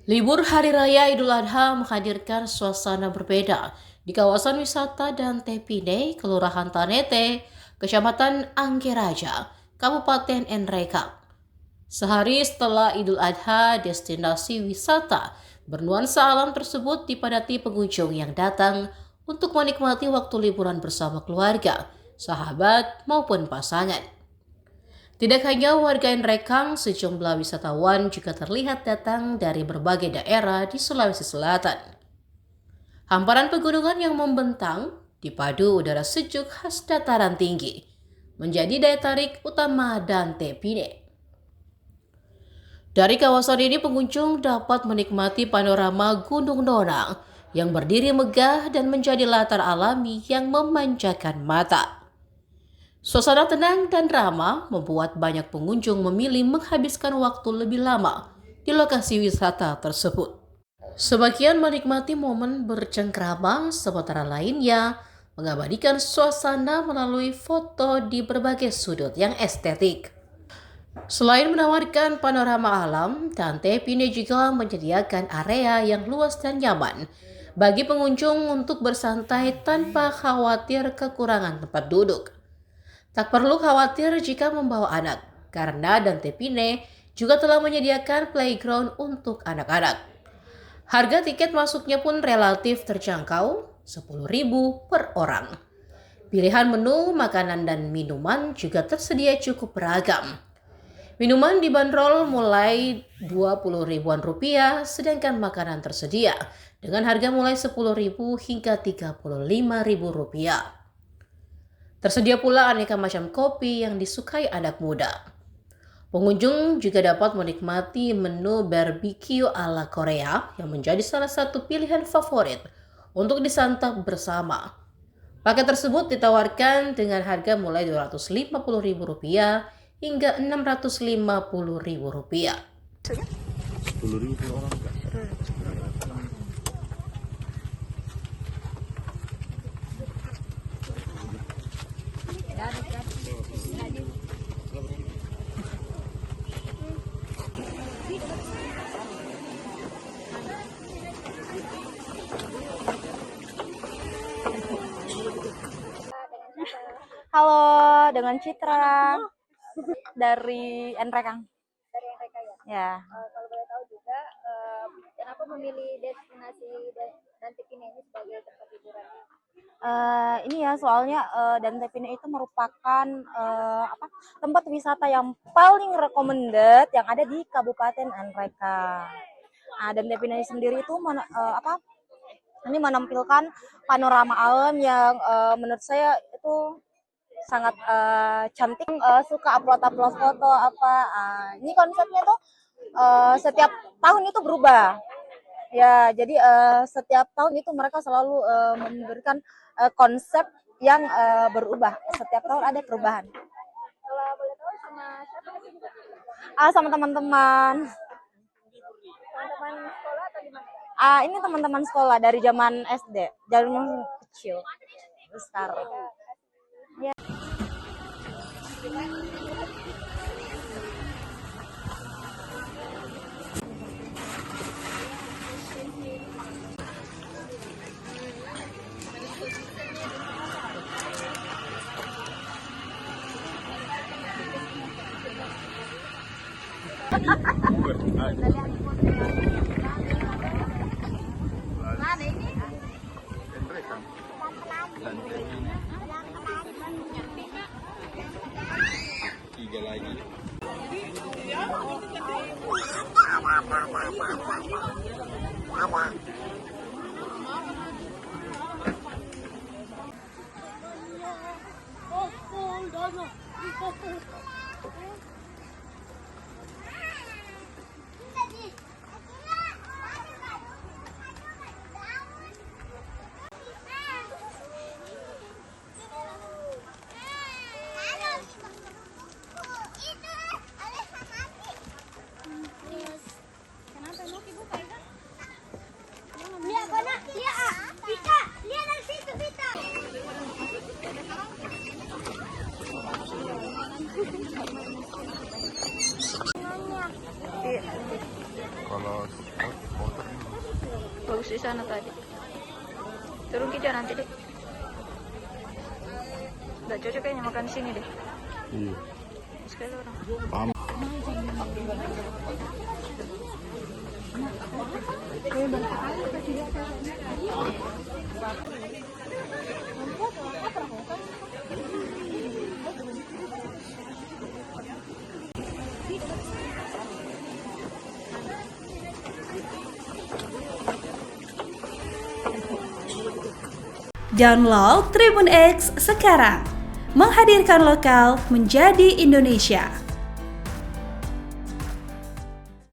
Libur Hari Raya Idul Adha menghadirkan suasana berbeda di kawasan wisata Dante Pine, Kelurahan Tanete, Kecamatan Anggeraja, Kabupaten Nrekang. Sehari setelah Idul Adha, destinasi wisata bernuansa alam tersebut dipadati pengunjung yang datang untuk menikmati waktu liburan bersama keluarga, sahabat, maupun pasangan. Tidak hanya warga Nrekang, sejumlah wisatawan juga terlihat datang dari berbagai daerah di Sulawesi Selatan. Hamparan pegunungan yang membentang, dipadu udara sejuk khas dataran tinggi, menjadi daya tarik utama Dante Pine. Dari kawasan ini pengunjung dapat menikmati panorama Gunung Nonang yang berdiri megah dan menjadi latar alami yang memanjakan mata. Suasana tenang dan ramah membuat banyak pengunjung memilih menghabiskan waktu lebih lama di lokasi wisata tersebut. Sebagian menikmati momen bercengkrama, sementara lainnya mengabadikan suasana melalui foto di berbagai sudut yang estetik. Selain menawarkan panorama alam, Dante Pine juga menyediakan area yang luas dan nyaman bagi pengunjung untuk bersantai tanpa khawatir kekurangan tempat duduk. Tak perlu khawatir jika membawa anak, karena Dante Pine juga telah menyediakan playground untuk anak-anak. Harga tiket masuknya pun relatif terjangkau, 10.000 per orang. Pilihan menu, makanan, dan minuman juga tersedia cukup beragam. Minuman dibanderol mulai 20 ribuan rupiah, sedangkan makanan tersedia dengan harga mulai 10.000 hingga 35.000 rupiah. Tersedia pula aneka macam kopi yang disukai anak muda. Pengunjung juga dapat menikmati menu barbecue ala Korea yang menjadi salah satu pilihan favorit untuk disantap bersama. Paket tersebut ditawarkan dengan harga mulai Rp250.000 hingga Rp650.000. 10.000 per orang enggak? Halo, dengan Citra dari Nrekang. Dari mereka ya. Ya. Kalau boleh tahu juga, kenapa memilih destinasi Dante Pine ini sebagai tempat liburan? Ini ya soalnya Dante Pine itu merupakan tempat wisata yang paling recommended yang ada di Kabupaten Nrekang. Dante Pine sendiri itu ini menampilkan panorama alam yang menurut saya itu sangat cantik. Suka upload foto ini konsepnya tuh setiap tahun itu berubah ya, jadi setiap tahun itu mereka selalu memberikan konsep yang berubah, setiap tahun ada perubahan. Kalau boleh tahu sama siapa sih? Sama teman-teman. Teman-teman sekolah atau gimana? Ini teman-teman sekolah dari zaman SD, dari zaman kecil sekarang. Ya. Mana ini? Tiga lagi. Kalau di sana tadi. Turun kita nanti deh. Udah cocok kayaknya makan di sini deh. Iya. Sekali orang. Paham. Download Tribun X sekarang, menghadirkan lokal menjadi Indonesia.